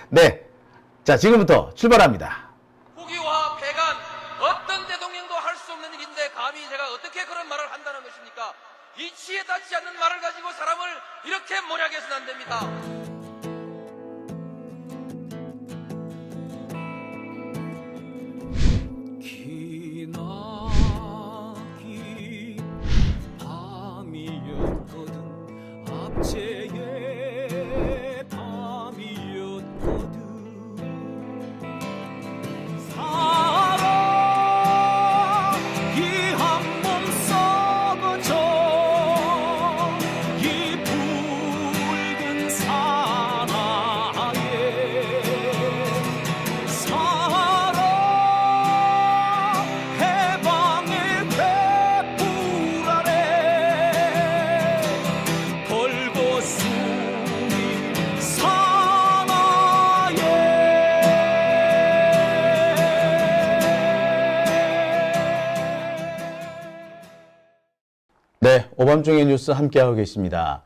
네. 자, 지금부터 출발합니다. 국유화 폐간 어떤 대통령도 할 수 없는 일인데 감히 제가 어떻게 그런 말을 한다는 것입니까? 이치에 닿지 않는 말을 가지고 사람을 이렇게 몰약해서는 안 됩니다. 기나긴 밤이었거든 압제의 밤이었거든 사랑이 한 몸 썩어져 이 붉은 사나에 사랑 해방의 횃불 아래 걸고 숨이 사나에. 네, 오밤중의 뉴스 함께하고 계십니다.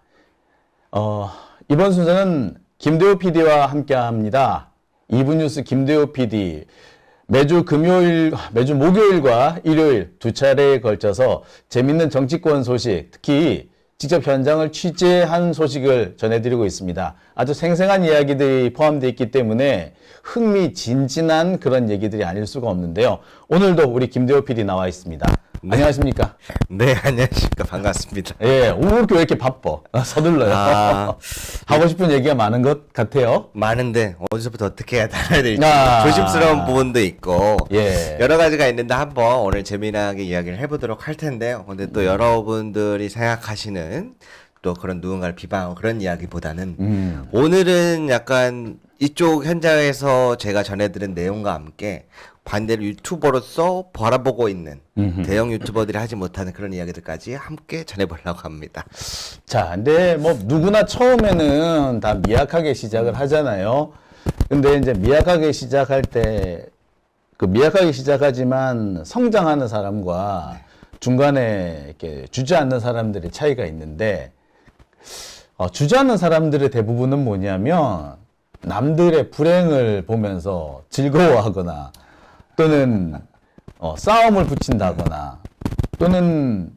이번 순서는 김대호 PD와 함께합니다. 2부 뉴스 김대호 PD. 매주 목요일과 일요일 두 차례에 걸쳐서 재밌는 정치권 소식, 특히 직접 현장을 취재한 소식을 전해드리고 있습니다. 아주 생생한 이야기들이 포함되어 있기 때문에 흥미진진한 그런 얘기들이 아닐 수가 없는데요. 오늘도 우리 김대호 PD 나와 있습니다. 네. 안녕하십니까? 네, 안녕하십니까. 반갑습니다. 예, 오늘 왜 이렇게 바빠? 서둘러요. 아, 하고 싶은 얘기가 많은 것 같아요. 많은데 어디서부터 어떻게 해야 달아야 될지 아. 조심스러운 부분도 있고 예. 여러 가지가 있는데 한번 오늘 재미나게 이야기를 해보도록 할 텐데요. 근데 또 여러분들이 생각하시는 또 그런 누군가를 비방하고 그런 이야기보다는 오늘은 약간 이쪽 현장에서 제가 전해드린 내용과 함께 반대로 유튜버로서 바라보고 있는 대형 유튜버들이 하지 못하는 그런 이야기들까지 함께 전해보려고 합니다. 자, 근데 뭐 누구나 처음에는 다 미약하게 시작을 하잖아요. 근데 이제 미약하게 시작할 때 그 미약하게 시작하지만 성장하는 사람과 중간에 이렇게 주저앉는 사람들의 차이가 있는데 주저앉는 사람들의 대부분은 뭐냐면 남들의 불행을 보면서 즐거워하거나 또는 싸움을 붙인다거나 또는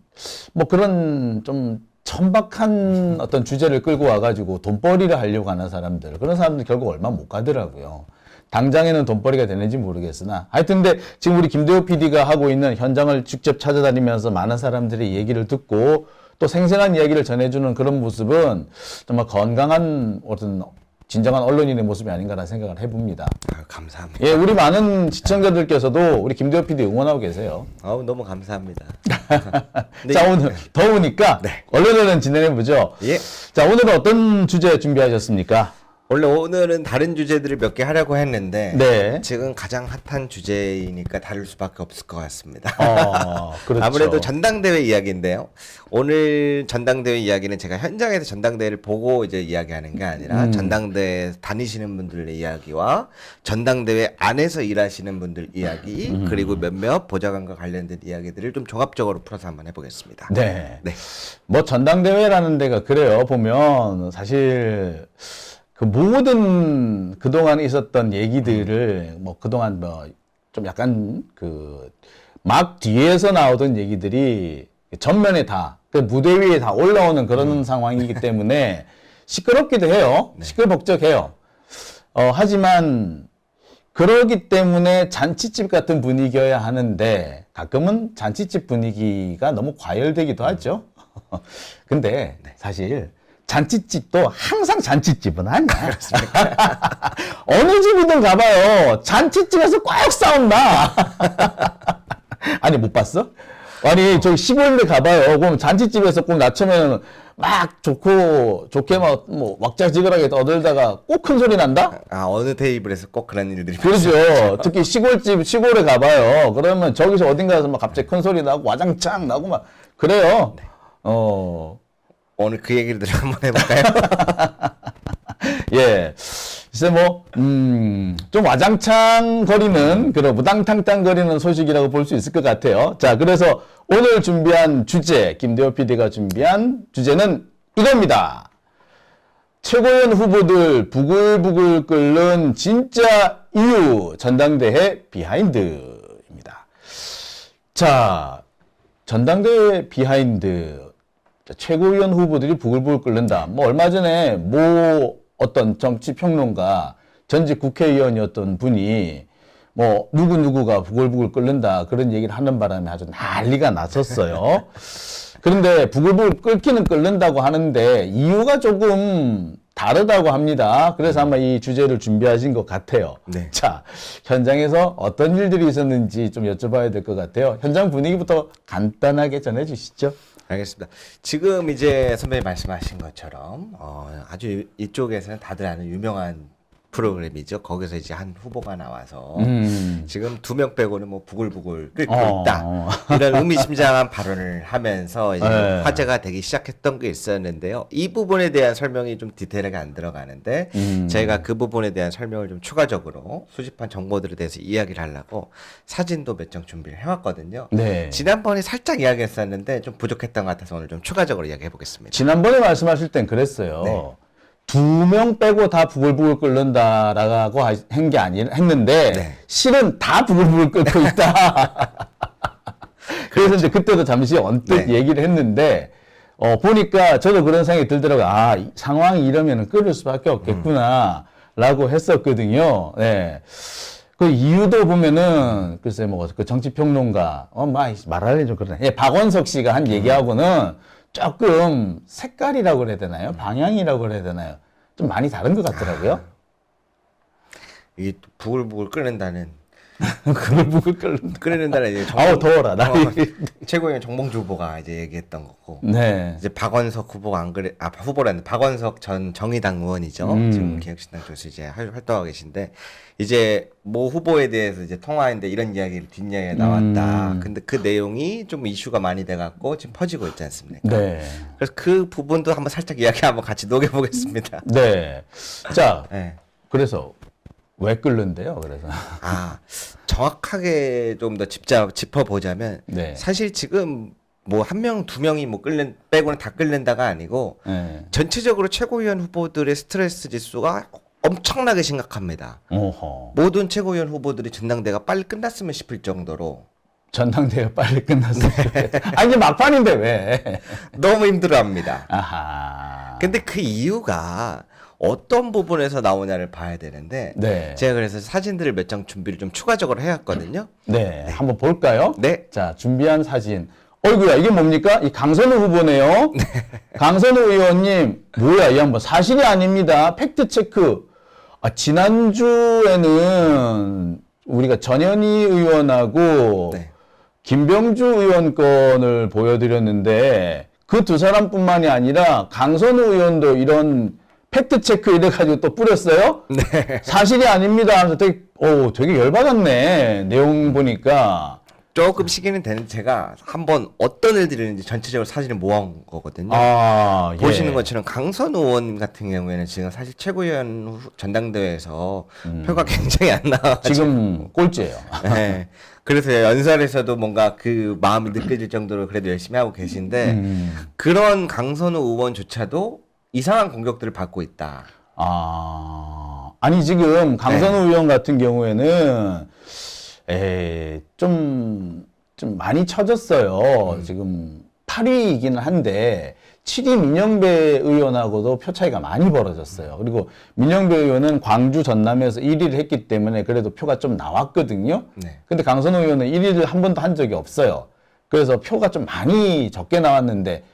뭐 그런 좀 천박한 어떤 주제를 끌고 와가지고 돈벌이를 하려고 하는 사람들, 그런 사람들 결국 얼마 못 가더라고요. 당장에는 돈벌이가 되는지 모르겠으나 하여튼 근데 지금 우리 김대호 PD가 하고 있는 현장을 직접 찾아다니면서 많은 사람들의 얘기를 듣고 또 생생한 이야기를 전해주는 그런 모습은 정말 건강한 어떤 진정한 언론인의 모습이 아닌가라는 생각을 해봅니다. 아유, 감사합니다. 예, 우리 많은 시청자들께서도 우리 김대호 PD 응원하고 계세요. 아우, 너무 감사합니다. 자, 오늘 더우니까 네. 얼른 진행해보죠. 예. 자, 오늘은 어떤 주제 준비하셨습니까? 원래 오늘은 다른 주제들을 몇 개 하려고 했는데 네. 지금 가장 핫한 주제이니까 다룰 수밖에 없을 것 같습니다. 그렇죠. 아무래도 전당대회 이야기인데요. 오늘 전당대회 이야기는 제가 현장에서 전당대회를 보고 이제 이야기하는 게 아니라 전당대회 다니시는 분들의 이야기와 전당대회 안에서 일하시는 분들 이야기 그리고 몇몇 보좌관과 관련된 이야기들을 좀 종합적으로 풀어서 한번 해보겠습니다. 네. 네. 뭐 전당대회라는 데가 그래요. 보면 사실 그 모든 그동안 있었던 얘기들을 뭐 그동안 뭐 좀 약간 그 막 뒤에서 나오던 얘기들이 전면에 다 그 무대 위에 다 올라오는 그런 상황이기 때문에 시끄럽기도 해요. 시끌벅적해요. 하지만 그러기 때문에 잔치집 같은 분위기여야 하는데 가끔은 잔치집 분위기가 너무 과열되기도 하죠. 근데 사실 잔치집도 항상 잔치집은 아니야. 어느 집이든 가봐요. 잔치집에서 꼭 싸움 나. 아니, 못 봤어? 아니, 저기 시골에 가봐요. 그럼 잔치집에서 꼭 낮추면 막 좋게 막, 뭐, 왁자지껄하게 떠들다가 꼭 큰 소리 난다? 아, 어느 테이블에서 꼭 그런 일들이 그렇죠. 특히 시골에 가봐요. 그러면 저기서 어딘가에서 막 갑자기 큰 소리 나고 와장창 나고 막, 그래요. 오늘 그 얘기를 한번 해볼까요? 예. 글쎄 좀 와장창 거리는, 그런 무당탕탕 거리는 소식이라고 볼 수 있을 것 같아요. 자, 그래서 오늘 준비한 주제, 김대호 PD가 준비한 주제는 이겁니다. 최고위원 후보들 부글부글 끓는 진짜 이유 전당대회 비하인드입니다. 자, 전당대회 비하인드. 자, 최고위원 후보들이 부글부글 끓는다. 뭐 얼마 전에 모 어떤 정치평론가 전직 국회의원이었던 분이 뭐 누구누구가 부글부글 끓는다 그런 얘기를 하는 바람에 아주 난리가 났었어요. 그런데 부글부글 끓기는 끓는다고 하는데 이유가 조금 다르다고 합니다. 그래서 아마 이 주제를 준비하신 것 같아요. 네. 자, 현장에서 어떤 일들이 있었는지 좀 여쭤봐야 될 것 같아요. 현장 분위기부터 간단하게 전해주시죠. 알겠습니다. 지금 이제 선배님 말씀하신 것처럼 아주 이쪽에서는 다들 아는 유명한 프로그램이죠. 거기서 이제 한 후보가 나와서 지금 2명 빼고는 뭐 부글부글 끓고 있다. 이런 의미심장한 발언을 하면서 이제 네. 화제가 되기 시작했던 게 있었는데요. 이 부분에 대한 설명이 좀 디테일하게 안 들어가는데 저희가 그 부분에 대한 설명을 좀 추가적으로 수집한 정보들에 대해서 이야기를 하려고 사진도 몇 장 준비를 해왔거든요. 네. 지난번에 살짝 이야기했었는데 좀 부족했던 것 같아서 오늘 좀 추가적으로 이야기해 보겠습니다. 지난번에 말씀하실 땐 그랬어요. 네. 2명 빼고 다 부글부글 끓는다라고 한 게 했는데 네. 실은 다 부글부글 끓고 있다. 그래서 이제 그때도 잠시 언뜻 네. 얘기를 했는데 보니까 저도 그런 생각이 들더라고요. 아, 이 상황이 이러면 끓을 수밖에 없겠구나라고 했었거든요. 네. 그 이유도 보면은 글쎄 뭐 그 정치평론가 말하려니 좀 그러네. 예, 박원석 씨가 한 얘기하고는 조금 색깔이라고 그래야 되나요? 방향이라고 그래야 되나요? 좀 많이 다른 것 같더라고요. 이게 또 부글부글 끓는다는 부글부글 끓는다는 이제 아우 더워라. 나 최고위원 정봉주 후보가 이제 얘기했던 거고 네. 이제 박원석 후보가 안 그래 후보라는 박원석 전 정의당 의원이죠. 지금 개혁신당 쪽에서 이제 활동하고 계신데 이제 모 후보에 대해서 이제 통화했는데 이런 이야기를 뒷이야기가 나왔다. 근데 그 내용이 좀 이슈가 많이 돼갖고 지금 퍼지고 있지 않습니까? 네. 그래서 그 부분도 한번 살짝 이야기 한번 같이 녹여보겠습니다. 네. 자, 네. 그래서 왜 끓는데요? 그래서 정확하게 좀 더 짚어보자면 네. 사실 지금 뭐 1명, 2명이 뭐 빼고는 다 끓는다가 아니고 네. 전체적으로 최고위원 후보들의 스트레스 지수가 엄청나게 심각합니다. 오호. 모든 최고위원 후보들이 전당대가 빨리 끝났으면 싶을 정도로 전당대회가 빨리 끝났어요. 아니 이제 막판인데 왜? 너무 힘들어합니다. 아하. 근데 그 이유가 어떤 부분에서 나오냐를 봐야 되는데 네. 제가 그래서 사진들을 몇 장 준비를 좀 추가적으로 해왔거든요. 네. 한번 볼까요? 네. 자, 준비한 사진. 어이구야, 이게 뭡니까? 이 강선우 후보네요. 강선우 의원님, 뭐야, 이 양반. 사실이 아닙니다. 팩트체크. 아, 지난주에는 우리가 전현희 의원하고 네. 김병주 의원 건을 보여드렸는데 그 두 사람뿐만이 아니라 강선우 의원도 이런 팩트체크 이래가지고 또 뿌렸어요? 네. 사실이 아닙니다. 하면서 되게 열받았네. 내용 보니까. 조금 시기는 되는 제가 한번 어떤 일들이 있는지 전체적으로 사진을 모아온 거거든요. 아, 예. 보시는 것처럼 강선우 의원 같은 경우에는 지금 사실 최고위원 전당대회에서 표가 굉장히 안 나와. 지금 꼴찌예요. 네. 그래서 연설에서도 뭔가 그 마음이 느껴질 정도로 그래도 열심히 하고 계신데 그런 강선우 의원조차도 이상한 공격들을 받고 있다. 아니 지금 강선우 네. 의원 같은 경우에는 좀 많이 쳐졌어요. 지금 8위이기는 한데 7위 민영배 의원하고도 표 차이가 많이 벌어졌어요. 그리고 민영배 의원은 광주 전남에서 1위를 했기 때문에 그래도 표가 좀 나왔거든요. 네. 근데 강선우 의원은 1위를 한 번도 한 적이 없어요. 그래서 표가 좀 많이 적게 나왔는데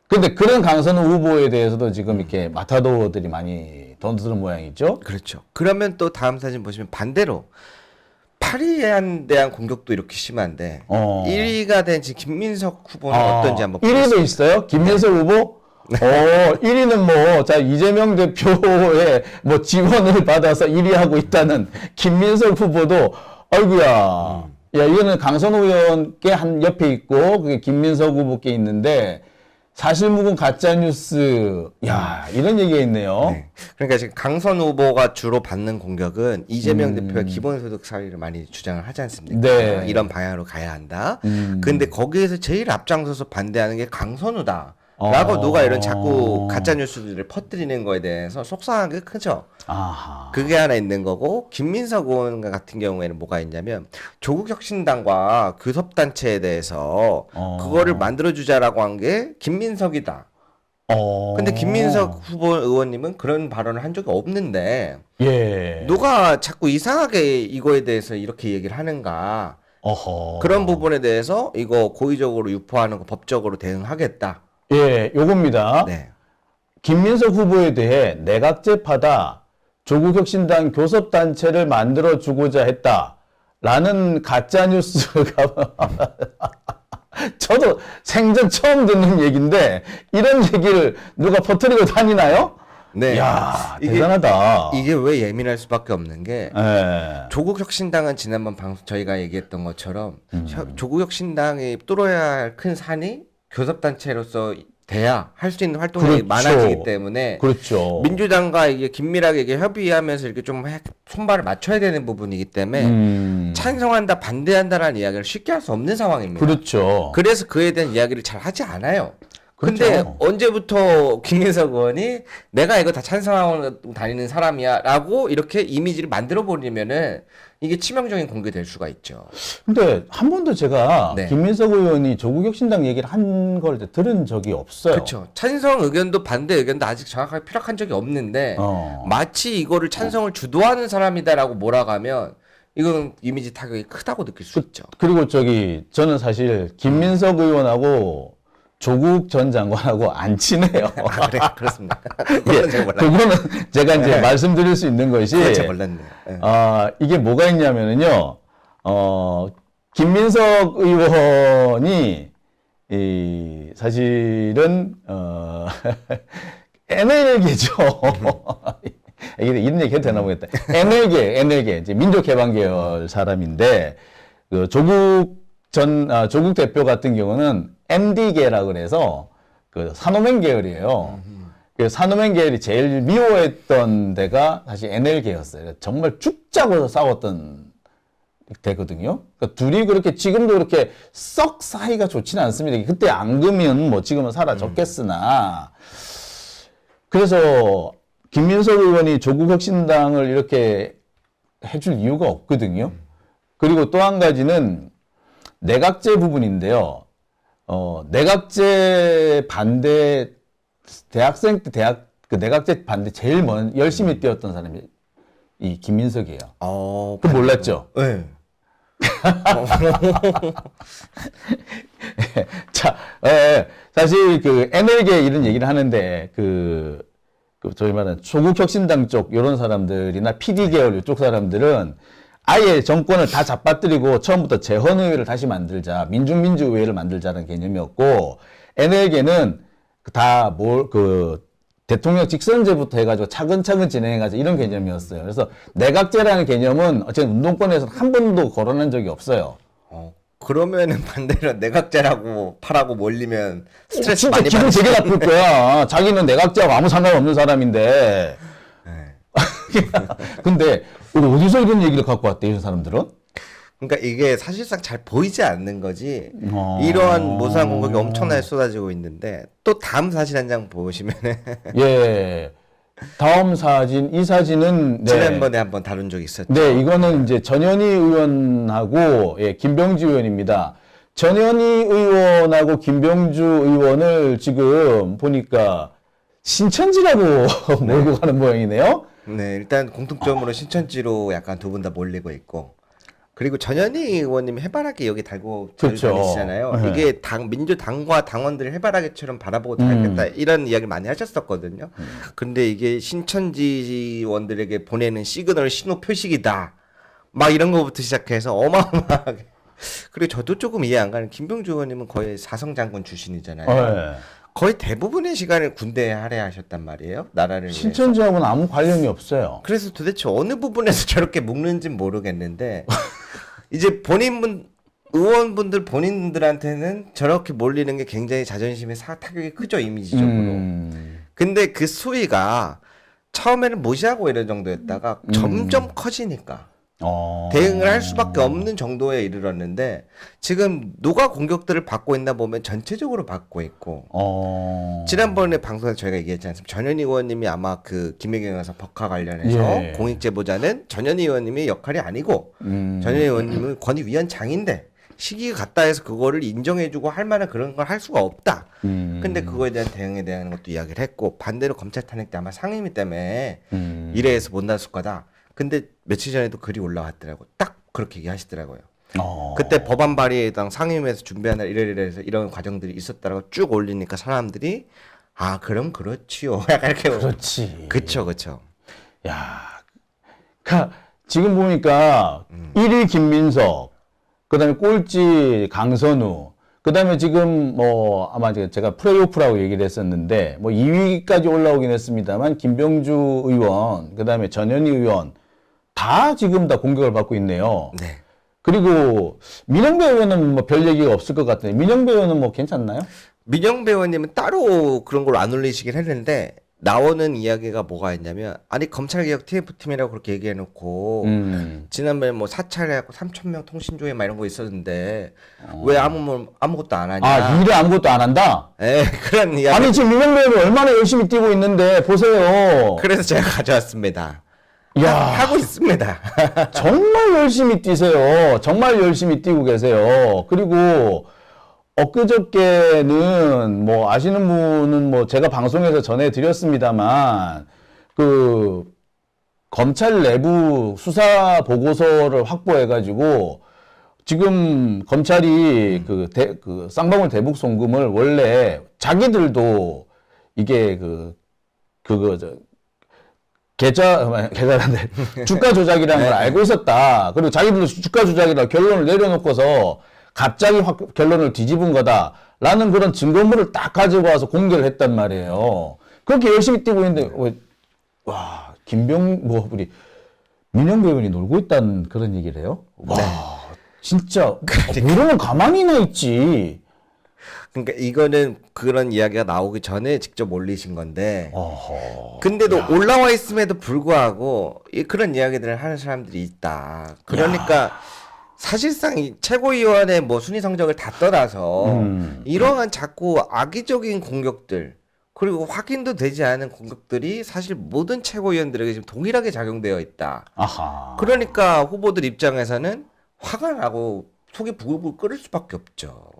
근데 그런 강선우 후보에 대해서도 지금 이렇게 마타도들이 많이 던지는 모양이죠. 그렇죠. 그러면 또 다음 사진 보시면 반대로 8위에 대한 공격도 이렇게 심한데 1위가 된 지금 김민석 후보는 어떤지 한번 1위도 있어요? 김민석 후보? 1위는 뭐, 자, 이재명 대표의 뭐 지원을 받아서 1위 하고 있다는 김민석 후보도, 아이고야. 야, 이거는 강선우 의원께 한 옆에 있고, 그게 김민석 후보께 있는데, 사실무근 가짜뉴스, 야, 이런 얘기가 있네요. 네. 그러니까 지금 강선 후보가 주로 받는 공격은 이재명 대표가 기본소득 사회를 많이 주장을 하지 않습니까? 네. 이런 방향으로 가야 한다. 근데 거기에서 제일 앞장서서 반대하는 게 강선우다. 라고 누가 이런 자꾸 가짜 뉴스들을 퍼뜨리는 거에 대해서 속상한 게 크죠. 아하. 그게 하나 있는 거고, 김민석 의원 같은 경우에는 뭐가 있냐면 조국혁신당과 교섭단체에 대해서 그거를 만들어주자라고 한 게 김민석이다. 근데 김민석 후보 의원님은 그런 발언을 한 적이 없는데 예. 누가 자꾸 이상하게 이거에 대해서 이렇게 얘기를 하는가. 어허. 그런 부분에 대해서 이거 고의적으로 유포하는 거 법적으로 대응하겠다. 예, 요겁니다. 네. 김민석 후보에 대해 내각제파다, 조국혁신당 교섭단체를 만들어주고자 했다라는 가짜뉴스가 저도 생전 처음 듣는 얘기인데 이런 얘기를 누가 퍼뜨리고 다니나요? 네. 이야, 이게- 대단하다. 이게 왜 예민할 수밖에 없는 게 예. 조국혁신당은 지난번 방송 저희가 얘기했던 것처럼 음. 조국혁신당이 뚫어야 할 큰 산이 교섭단체로서 돼야 할 수 있는 활동이 그렇죠. 많아지기 때문에 그렇죠. 민주당과 이게 긴밀하게 이게 협의하면서 이렇게 좀 손발을 맞춰야 되는 부분이기 때문에 찬성한다 반대한다라는 이야기를 쉽게 할 수 없는 상황입니다. 그렇죠. 그래서 그에 대한 이야기를 잘 하지 않아요. 근데 그렇죠. 언제부터 김민석 의원이 내가 이거 다 찬성하고 다니는 사람이야라고 이렇게 이미지를 만들어 버리면은 이게 치명적인 공격될 수가 있죠. 근데 한 번도 제가 네. 김민석 의원이 조국혁신당 얘기를 한 걸 들은 적이 없어요. 그렇죠. 찬성 의견도 반대 의견도 아직 정확하게 피력한 적이 없는데 마치 이거를 찬성을 주도하는 사람이다라고 몰아가면 이건 이미지 타격이 크다고 느낄 수 있죠. 그리고 저는 사실 김민석 의원하고 조국 전 장관하고 안 친해요. 아, 그래 그렇습니까? 예, 그건 제가 몰랐네요. 그거는 제가 이제 말씀드릴 수 있는 것이 그건 제가 몰랐네요. 네. 이게 뭐가 있냐면은요. 김민석 의원이 사실은 NL계죠. 이런 얘기 해도 되나 모르겠다. NL계 이제 민족해방계열 사람인데 그 조국 대표 같은 경우는 MD계라 그래서 그 산호맹 계열이에요. 그 산호맹 계열이 제일 미워했던 데가 사실 NL계였어요. 정말 죽자고 싸웠던 되거든요. 그러니까 둘이 그렇게 지금도 그렇게 썩 사이가 좋지는 않습니다. 그때 안 그러면 뭐 지금은 사라졌겠으나 그래서 김민석 의원이 조국혁신당을 이렇게 해줄 이유가 없거든요. 그리고 또 한 가지는 내각제 부분인데요. 내각제 반대 대학생 때 그 내각제 반대 제일 열심히 뛰었던 사람이 이 김민석이에요. 그 몰랐죠? 네. 자, 사실 그 NL계 이런 얘기를 하는데 그 저희 말하는 조국혁신당 쪽 이런 사람들이나 PD 계열 이쪽 사람들은 아예 정권을 다 잡아뜨리고 처음부터 재헌의회를 다시 만들자, 민중민주의회를 만들자는 개념이었고 NL계는 대통령 직선제부터 해가지고 차근차근 진행해가지고 이런 개념이었어요. 그래서 내각제라는 개념은 어쨌든 운동권에서 한 번도 거론한 적이 없어요. 그러면은 반대로 내각제라고 팔하고 몰리면 스트레스 진짜 많이 기분 되게 나쁠 거야. 자기는 내각제하고 아무 상관없는 사람인데. 근데 어디서 이런 얘기를 갖고 왔대, 이런 사람들은? 그러니까 이게 사실상 잘 보이지 않는 거지. 이러한 무수한 공격이 엄청나게 쏟아지고 있는데 또 다음 사진 한 장 보시면은 예. 다음 사진, 이 사진은 지난번에 한번 다룬 적이 있었죠. 네, 이거는 이제 전현희 의원하고 김병주 의원입니다. 전현희 의원하고 김병주 의원을 지금 보니까 신천지라고 몰고 가는 모양이네요. 네, 일단 공통점으로 신천지로 약간 두 분 다 몰리고 있고. 그리고 전현희 의원님이 해바라기 여기 달고 그렇죠. 다니시잖아요. 네. 이게 민주당과 당원들을 해바라기처럼 바라보고 다녔겠다 이런 이야기를 많이 하셨었거든요. 근데 이게 신천지원들에게 보내는 시그널 신호 표식이다. 막 이런 거부터 시작해서 어마어마하게. 그리고 저도 조금 이해 안 가는 김병주 의원님은 거의 사성장군 출신이잖아요. 네. 거의 대부분의 시간을 군대에 할애하셨단 말이에요. 나라를 위해서. 신천지하고는 아무 관련이 없어요. 그래서 도대체 어느 부분에서 저렇게 묶는지는 모르겠는데 이제 의원분들 본인들한테는 저렇게 몰리는 게 굉장히 자존심에 타격이 크죠, 이미지적으로. 근데 그 수위가 처음에는 무시하고 이런 정도였다가 점점 커지니까 대응을 할 수밖에 없는 정도에 이르렀는데 지금 누가 공격들을 받고 있나 보면 전체적으로 받고 있고 지난번에 방송에서 저희가 얘기했지 않습니까? 전현희 의원님이 아마 그 김혜경 여사 법화 관련해서 예. 공익제보자는 전현희 의원님의 역할이 아니고 전현희 의원님은 권위위원장인데 시기가 갔다 해서 그거를 인정해주고 할 만한 그런 걸 할 수가 없다. 근데 그거에 대한 대응에 대한 것도 이야기를 했고 반대로 검찰 탄핵 때 아마 상임위 때문에 이래해서 못 났을 거다. 근데 며칠 전에도 글이 올라왔더라고. 딱 그렇게 얘기하시더라고요. 그때 법안 발의당 상임위에서 준비하는 이래서 이런 과정들이 있었다라고 쭉 올리니까 사람들이 아 그럼 그렇지요. 약간 이렇게 그렇지. 그쵸. 야, 지금 보니까 1위 김민석, 그다음에 꼴찌 강선우, 그다음에 지금 뭐 아마 제가 플레이오프라고 얘기를 했었는데 뭐 2위까지 올라오긴 했습니다만 김병주 의원, 그다음에 전현희 의원 다 지금 다 공격을 받고 있네요. 네. 그리고 민영배 의원은 뭐 별 얘기가 없을 것 같은데 민영배 의원은 뭐 괜찮나요? 민영배 의원님은 따로 그런 걸 안 올리시긴 했는데 나오는 이야기가 뭐가 있냐면 아니 검찰개혁 TF팀이라고 그렇게 얘기해놓고 지난번에 뭐 사찰해갖고 3,000명 통신조회 막 이런 거 있었는데 왜 아무것도 안 하냐? 아, 일에 아무것도 안 한다? 그런 이야기. 아니 지금 민영배 의원이 얼마나 열심히 뛰고 있는데 보세요. 그래서 제가 가져왔습니다. 야. 하고 있습니다. 정말 열심히 뛰세요. 정말 열심히 뛰고 계세요. 그리고 엊그저께는 뭐 아시는 분은 뭐 제가 방송에서 전해드렸습니다만 그 검찰 내부 수사 보고서를 확보해가지고 지금 검찰이 그 쌍방울 대북 송금을 원래 자기들도 이게 계좌란데 주가 조작이라는 걸 알고 있었다. 그리고 자기들도 주가 조작이라 결론을 내려놓고서 갑자기 결론을 뒤집은 거다라는 그런 증거물을 딱 가지고 와서 공개를 했단 말이에요. 그렇게 열심히 뛰고 있는데 와 우리 민영배 의원이 놀고 있다는 그런 얘기를 해요. 와 진짜 이러면 가만히나 있지. 그러니까 이거는 그런 이야기가 나오기 전에 직접 올리신 건데 근데도 올라와 있음에도 불구하고 그런 이야기들을 하는 사람들이 있다. 그러니까 사실상 이 최고위원회 뭐 순위 성적을 다 떠나서 이러한 자꾸 악의적인 공격들 그리고 확인도 되지 않은 공격들이 사실 모든 최고위원들에게 지금 동일하게 작용되어 있다. 아하. 그러니까 후보들 입장에서는 화가 나고 속이 부글부글 끓을 수밖에 없죠.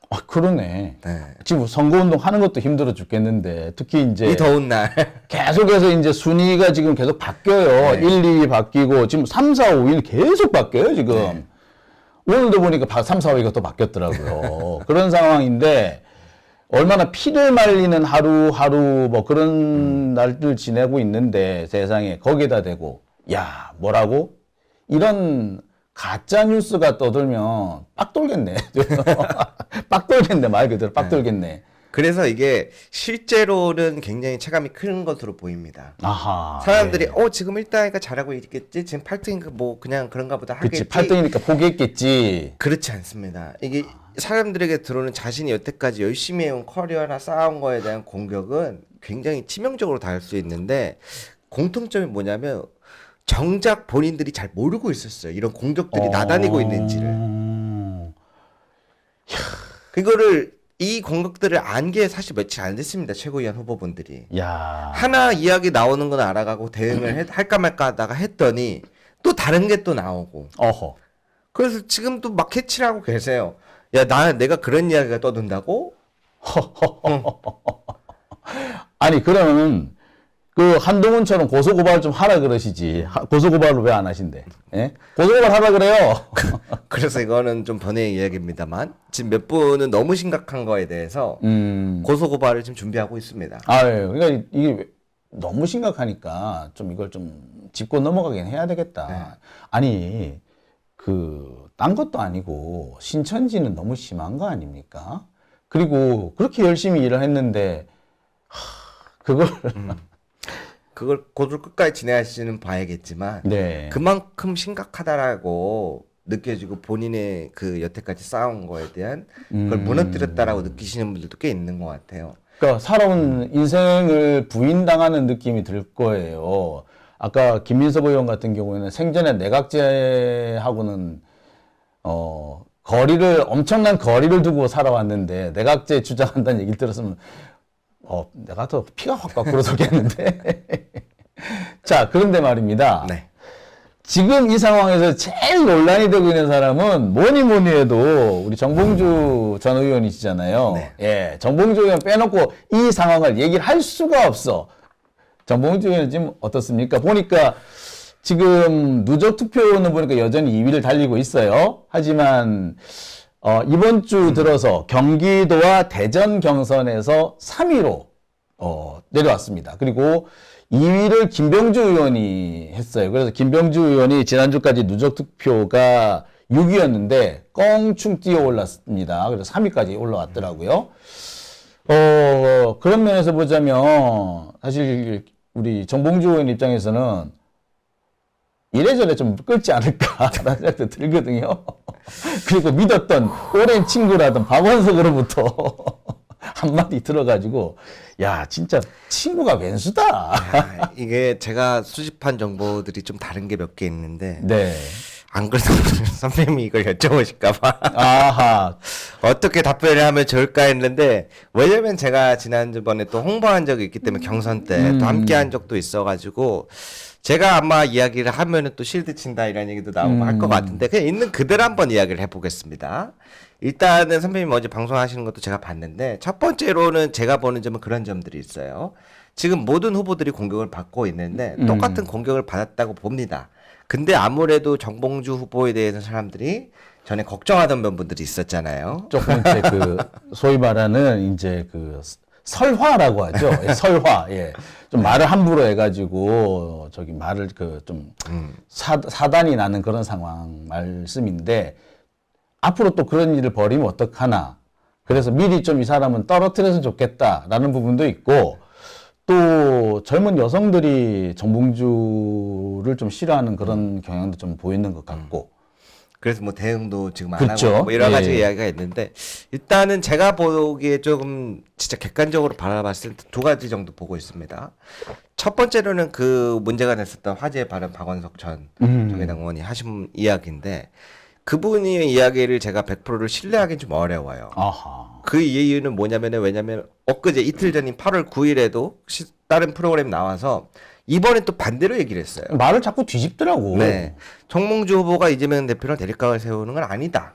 아, 그러네. 네. 지금 선거운동 하는 것도 힘들어 죽겠는데, 특히 이제. 이 더운 날. 계속해서 이제 순위가 지금 계속 바뀌어요. 네. 1, 2위 바뀌고, 지금 3, 4, 5위는 계속 바뀌어요, 지금. 네. 오늘도 보니까 3, 4, 5위가 또 바뀌었더라고요. 그런 상황인데, 얼마나 피를 말리는 하루하루 뭐 그런 날들 지내고 있는데, 세상에. 거기에다 대고, 야, 뭐라고? 이런 가짜 뉴스가 떠들면 빡 돌겠네. 빡 돌겠네. 말 그대로 빡 돌겠네. 그래서 이게 실제로는 굉장히 체감이 큰 것으로 보입니다. 아하. 사람들이 네. 지금 1등이니까 잘하고 있겠지. 지금 8등이니까 뭐 그냥 그런가 보다 하겠지. 그치. 8등이니까 포기했겠지. 그렇지 않습니다. 이게 사람들에게 들어오는 자신이 여태까지 열심히 해온 커리어나 쌓아온 거에 대한 공격은 굉장히 치명적으로 닿을 수 있는데 공통점이 뭐냐면 정작 본인들이 잘 모르고 있었어요. 이런 공격들이 나다니고 있는지를. 그거를 이 공격들을 안 게 사실 며칠 안 됐습니다. 최고위원 후보분들이. 야. 하나 이야기 나오는 건 알아가고 대응을 할까 말까 하다가 했더니 또 다른 게 또 나오고. 어허. 그래서 지금 또 막 캐치를 하고 계세요. 야, 내가 그런 이야기가 떠든다고? 아니, 그러면 그 한동훈처럼 고소고발 좀 하라 그러시지. 고소고발을 왜 안 하신대? 예? 고소고발 하라 그래요. 그래서 이거는 좀 번외 이야기입니다만 지금 몇 분은 너무 심각한 거에 대해서 고소고발을 지금 준비하고 있습니다. 아, 예. 그러니까 이게 너무 심각하니까 좀 이걸 좀 짚고 넘어가긴 해야 되겠다. 네. 아니, 딴 것도 아니고 신천지는 너무 심한 거 아닙니까? 그리고 그렇게 열심히 일을 했는데, 그걸. 그걸 고를 끝까지 진행하시는 봐야겠지만 네. 그만큼 심각하다라고 느껴지고 본인의 그 여태까지 쌓아온 거에 대한 그걸 무너뜨렸다라고 느끼시는 분들도 꽤 있는 것 같아요. 그러니까 살아온 인생을 부인당하는 느낌이 들 거예요. 아까 김민석 의원 같은 경우에는 생전에 내각제하고는 엄청난 거리를 두고 살아왔는데 내각제 주장한다는 얘기를 들었으면 내가 더 피가 확 거꾸로 솟겠는데. 자, 그런데 말입니다. 네. 지금 이 상황에서 제일 논란이 되고 있는 사람은 뭐니 해도 우리 정봉주 전 의원이시잖아요. 네. 예, 정봉주 의원 빼놓고 이 상황을 얘기를 할 수가 없어. 정봉주 의원 지금 어떻습니까? 보니까 지금 누적 투표는 보니까 여전히 2위를 달리고 있어요. 하지만 이번 주 들어서 경기도와 대전 경선에서 3위로 내려왔습니다. 그리고 2위를 김병주 의원이 했어요. 그래서 김병주 의원이 지난주까지 누적 투표가 6위였는데 껑충 뛰어 올랐습니다. 그래서 3위까지 올라왔더라고요. 그런 면에서 보자면 사실 우리 정봉주 의원 입장에서는 이래저래 좀 끌지 않을까라는 생각도 들거든요. 그리고 믿었던 오랜 친구라던 박원석으로부터 한마디 들어가지고 야 진짜 친구가 왼수다. 야, 이게 제가 수집한 정보들이 좀 다른 게 몇 개 있는데 네. 안 그래도 선생님이 이걸 여쭤보실까봐 아하. 어떻게 답변을 하면 좋을까 했는데 왜냐면 제가 지난번에 또 홍보한 적이 있기 때문에 경선 때 또 함께한 적도 있어가지고 제가 아마 이야기를 하면은 또 실드 친다 이런 얘기도 나오고 할 것 같은데 그냥 있는 그대로 한번 이야기를 해보겠습니다. 일단은 선배님 어제 방송하시는 것도 제가 봤는데 첫 번째로는 제가 보는 점은 그런 점들이 있어요. 지금 모든 후보들이 공격을 받고 있는데 똑같은 공격을 받았다고 봅니다. 근데 아무래도 정봉주 후보에 대해서 사람들이 전에 걱정하던 면분들이 있었잖아요. 조금 이제 그 소위 말하는 이제 그 설화라고 하죠. 예, 설화. 예. 좀 말을 함부로 해가지고 저기 말을 그 좀 사단이 나는 그런 상황 말씀인데 앞으로 또 그런 일을 벌이면 어떡하나. 그래서 미리 좀 이 사람은 떨어뜨려서 좋겠다라는 부분도 있고 또 젊은 여성들이 정봉주를 좀 싫어하는 그런 경향도 좀 보이는 것 같고. 그래서 뭐 대응도 지금 안 그렇죠. 하고 뭐 여러 가지 예. 이야기가 있는데 일단은 제가 보기에 조금 진짜 객관적으로 바라봤을 때 두 가지 정도 보고 있습니다. 첫 번째로는 그 문제가 됐었던 화제의 발언 박원석 전 정의당 의원이 하신 이야기인데 그분의 이야기를 제가 100%를 신뢰하기는 좀 어려워요. 아하. 그 이유는 뭐냐면은 왜냐면 엊그제 이틀 전인 8월 9일에도 다른 프로그램 나와서 이번에 또 반대로 얘기를 했어요. 말을 자꾸 뒤집더라고. 네. 정몽주 후보가 이재명 대표랑 대립각을 세우는 건 아니다.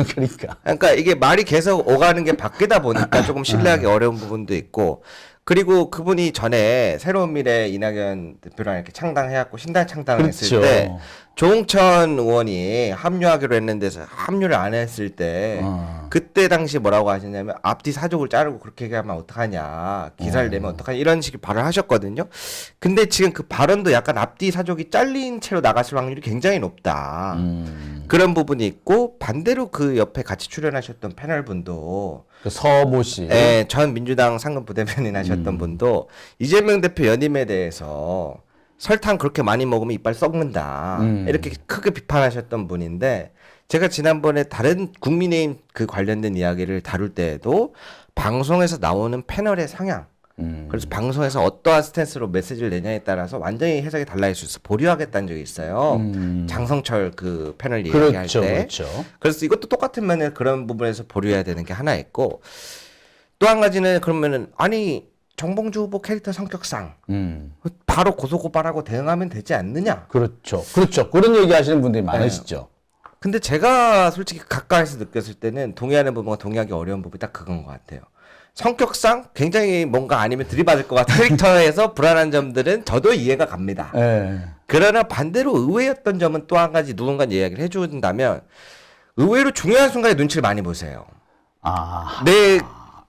그러니까. 그러니까 이게 말이 계속 오가는 게 바뀌다 보니까 조금 신뢰하기 어려운 부분도 있고 그리고 그분이 전에 새로운 미래 이낙연 대표랑 이렇게 창당해갖고 신당 창당을 했을 그렇죠. 때 조홍천 의원이 합류하기로 했는데 합류를 안 했을 때 그때 당시 뭐라고 하셨냐면 앞뒤 사족을 자르고 그렇게 얘기하면 어떡하냐 기사를 내면 어떡하냐 이런 식의 발언을 하셨거든요. 근데 지금 그 발언도 약간 앞뒤 사족이 잘린 채로 나갔을 확률이 굉장히 높다. 그런 부분이 있고 반대로 그 옆에 같이 출연하셨던 패널 분도 그 서모 씨. 예, 전 민주당 상근 부대변인 하셨던 분도 이재명 대표 연임에 대해서 설탕 그렇게 많이 먹으면 이빨 썩는다. 이렇게 크게 비판하셨던 분인데 제가 지난번에 다른 국민의힘 그 관련된 이야기를 다룰 때에도 방송에서 나오는 패널의 상향 그래서 방송에서 어떠한 스탠스로 메시지를 내냐에 따라서 완전히 해석이 달라질 수 있어 보류하겠다는 적이 있어요. 장성철 그 패널 얘기할 그렇죠, 때. 그렇죠. 그래서 이것도 똑같은 면에 그런 부분에서 보류해야 되는 게 하나 있고 또 한 가지는 그러면은 아니 정봉주 후보 캐릭터 성격상 바로 고소고발하고 대응하면 되지 않느냐. 그렇죠. 그렇죠. 그런 얘기 하시는 분들이 많으시죠. 근데 제가 솔직히 가까이서 느꼈을 때는 동의하는 부분과 동의하기 어려운 부분이 딱 그건 것 같아요. 성격상 굉장히 뭔가 아니면 들이받을 것 같은 캐릭터에서 불안한 점들은 저도 이해가 갑니다. 예. 그러나 반대로 의외였던 점은 또 한 가지 누군가 이야기를 해준다면 의외로 중요한 순간에 눈치를 많이 보세요. 아. 내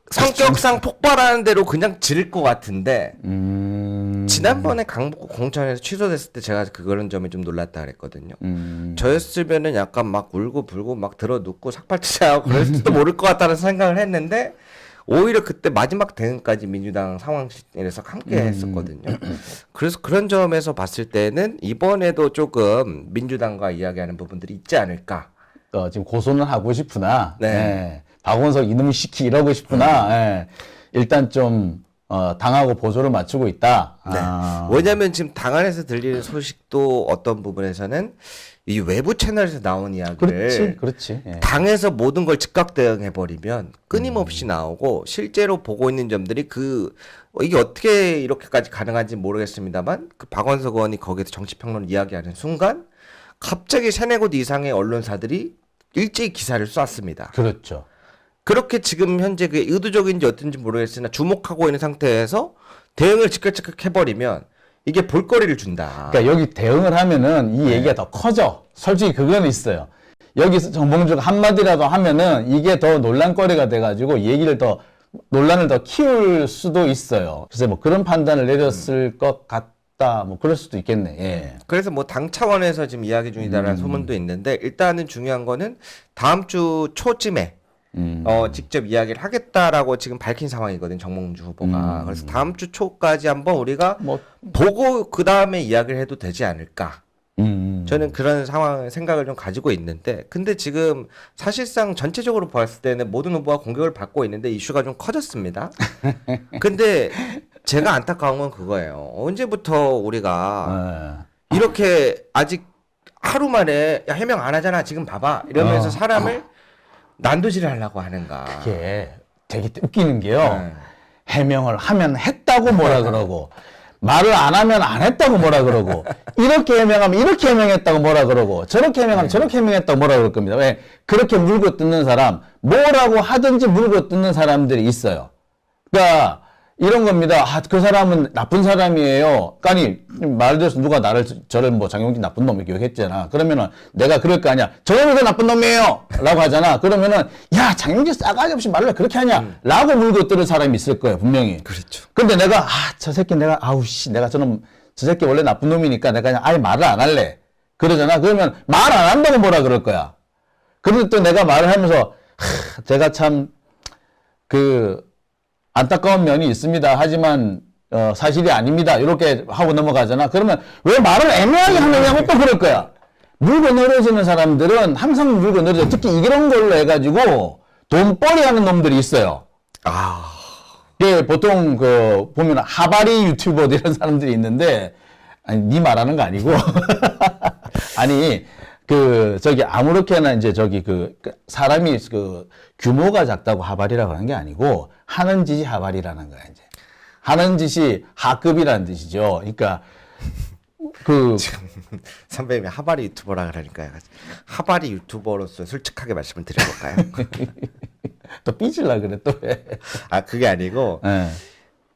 성격상 폭발하는 대로 그냥 지를 것 같은데 지난번에 강북구 공천에서 취소됐을 때 제가 그런 점에 좀 놀랐다 그랬거든요. 저였으면은 약간 막 울고 불고 막 들어 눕고 삭발투자하고 그럴지도 모를 것 같다는 생각을 했는데 오히려 그때 마지막 대응까지 민주당 상황실에서 함께 했었거든요. 그래서 그런 점에서 봤을 때는 이번에도 조금 민주당과 이야기하는 부분들이 있지 않을까. 지금 고소는 하고 싶으나, 네. 예. 박원석 이놈 시키 이러고 싶으나, 예. 일단 좀 당하고 보조를 맞추고 있다. 네. 왜냐하면 지금 당 안에서 들리는 소식도 어떤 부분에서는 이 외부 채널에서 나온 이야기를 그렇지. 예. 당에서 모든 걸 즉각 대응해 버리면 끊임없이 나오고 실제로 보고 있는 점들이 이게 어떻게 이렇게까지 가능한지 모르겠습니다만 그 박원석 의원이 거기에서 정치평론 이야기하는 순간 갑자기 세네 곳 이상의 언론사들이 일제히 기사를 쐈습니다. 그렇죠. 그렇게 지금 현재 그게 의도적인지 어떤지 모르겠으나 주목하고 있는 상태에서 대응을 즉각 해버리면 이게 볼거리를 준다. 그러니까 여기 대응을 하면은 이 얘기가 더 커져. 솔직히 그건 있어요. 여기서 정봉주가 한마디라도 하면은 이게 더 논란거리가 돼가지고 논란을 더 키울 수도 있어요. 그래서 뭐 그런 판단을 내렸을 것 같다. 뭐 그럴 수도 있겠네. 예. 그래서 뭐 당 차원에서 지금 이야기 중이다라는 소문도 있는데 일단은 중요한 거는 다음 주 초쯤에 직접 이야기를 하겠다라고 지금 밝힌 상황이거든 정몽주 후보가. 그래서 다음 주 초까지 한번 우리가 보고 그 다음에 이야기를 해도 되지 않을까. 저는 그런 생각을 좀 가지고 있는데, 근데 지금 사실상 전체적으로 봤을 때는 모든 후보가 공격을 받고 있는데 이슈가 좀 커졌습니다. 근데 제가 안타까운 건 그거예요. 언제부터 우리가 이렇게 아직 하루 만에 야, 해명 안 하잖아 지금 봐봐 이러면서 사람을 난도질을 하려고 하는가. 그게 되게 웃기는 게요. 네. 해명을 하면 했다고 뭐라 그러고 말을 안 하면 안 했다고 뭐라 그러고 이렇게 해명하면 이렇게 해명했다고 뭐라 그러고 저렇게 해명하면 저렇게 해명했다고 뭐라 그럴 겁니다. 왜? 그렇게 물고 뜯는 사람, 뭐라고 하든지 물고 뜯는 사람들이 있어요. 그러니까 이런 겁니다. 그 사람은 나쁜 사람이에요. 아니, 말 들어서 누가 저를 뭐 장용진 나쁜 놈 이렇게 욕했잖아. 그러면은 내가 그럴 거 아니야. 저놈이 더 나쁜 놈이에요! 라고 하잖아. 그러면은, 야, 장용진 싸가지 없이 말을 왜 그렇게 하냐? 라고 물고 뜯을 사람이 있을 거예요, 분명히. 그렇죠. 근데 내가, 저 새끼 내가, 내가 저 새끼 원래 나쁜 놈이니까 내가 그냥 아예 말을 안 할래. 그러잖아. 그러면 말 안 한다고 뭐라 그럴 거야. 그런데 또 내가 말을 하면서, 제가 참, 안타까운 면이 있습니다. 하지만 사실이 아닙니다. 이렇게 하고 넘어가잖아. 그러면 왜 말을 애매하게 하느냐고 또 그럴 거야. 물고 늘어지는 사람들은 항상 물고 늘어져. 특히 이런 걸로 해가지고 돈벌이 하는 놈들이 있어요. 예, 보통 보면 하바리 유튜버 이런 사람들이 있는데 아니 네 말하는 거 아니고 아니 아무렇게나 이제 사람이 규모가 작다고 하발이라고 하는 게 아니고, 하는 짓이 하발이라는 거야, 이제. 하는 짓이 하급이라는 뜻이죠. 그러니까, 선배님이 하바리 유튜버라 그러니까요. 하바리 유튜버로서 솔직하게 말씀을 드려볼까요? 또 삐질라 그래, 또 왜. 그게 아니고, 네.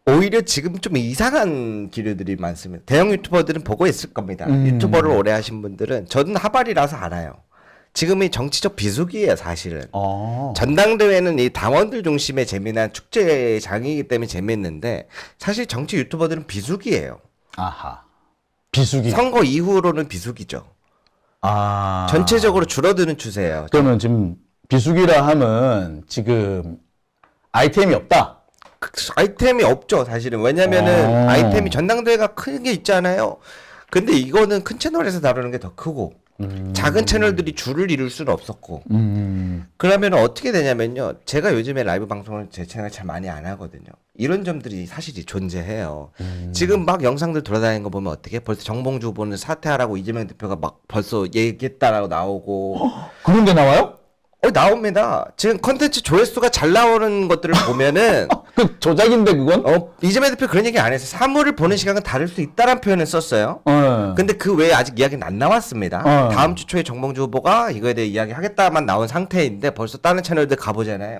오히려 지금 좀 이상한 기류들이 많습니다. 대형 유튜버들은 보고 있을 겁니다. 유튜버를 오래 하신 분들은 저는 하발이라서 알아요. 지금이 정치적 비수기예요, 사실은. 전당대회는 이 당원들 중심의 재미난 축제장이기 때문에 재밌는데 사실 정치 유튜버들은 비수기예요. 아하. 비수기. 선거 이후로는 비수기죠. 전체적으로 줄어드는 추세예요. 그러면 지금 비수기라 하면 지금 아이템이 없다. 아이템이 없죠, 사실은. 왜냐면은 아이템이 전당대회가 큰 게 있잖아요. 근데 이거는 큰 채널에서 다루는 게 더 크고 작은 채널들이 줄을 이룰 수는 없었고 그러면 어떻게 되냐면요, 제가 요즘에 라이브 방송을 제 채널에 잘 많이 안 하거든요. 이런 점들이 사실이 존재해요. 지금 막 영상들 돌아다니는 거 보면 어떻게 벌써 정봉주 후보는 사퇴하라고 이재명 대표가 막 벌써 얘기했다라고 나오고 그런 게 나와요? 나옵니다. 지금 컨텐츠 조회수가 잘 나오는 것들을 보면은 그 조작인데 그건? 이재명 대표 그런 얘기 안 해서 사물을 보는 시각은 다를 수 있다는 표현을 썼어요. 근데 그 외에 아직 이야기는 안 나왔습니다. 다음 주 초에 정봉주 후보가 이거에 대해 이야기하겠다만 나온 상태인데 벌써 다른 채널들 가보잖아요.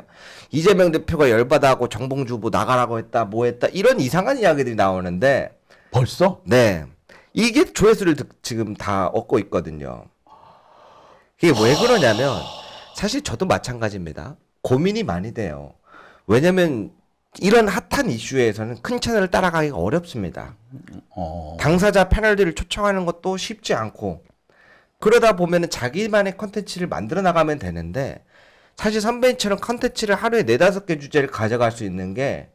이재명 대표가 열받아하고 정봉주 후보 나가라고 했다, 뭐 했다, 이런 이상한 이야기들이 나오는데 벌써? 네, 이게 조회수를 지금 다 얻고 있거든요. 이게 왜 그러냐면 사실 저도 마찬가지입니다. 고민이 많이 돼요. 왜냐면 이런 핫한 이슈에서는 큰 채널을 따라가기가 어렵습니다. 당사자 패널들을 초청하는 것도 쉽지 않고, 그러다 보면은 자기만의 컨텐츠를 만들어 나가면 되는데, 사실 선배님처럼 컨텐츠를 하루에 4-5개 주제를 가져갈 수 있는 게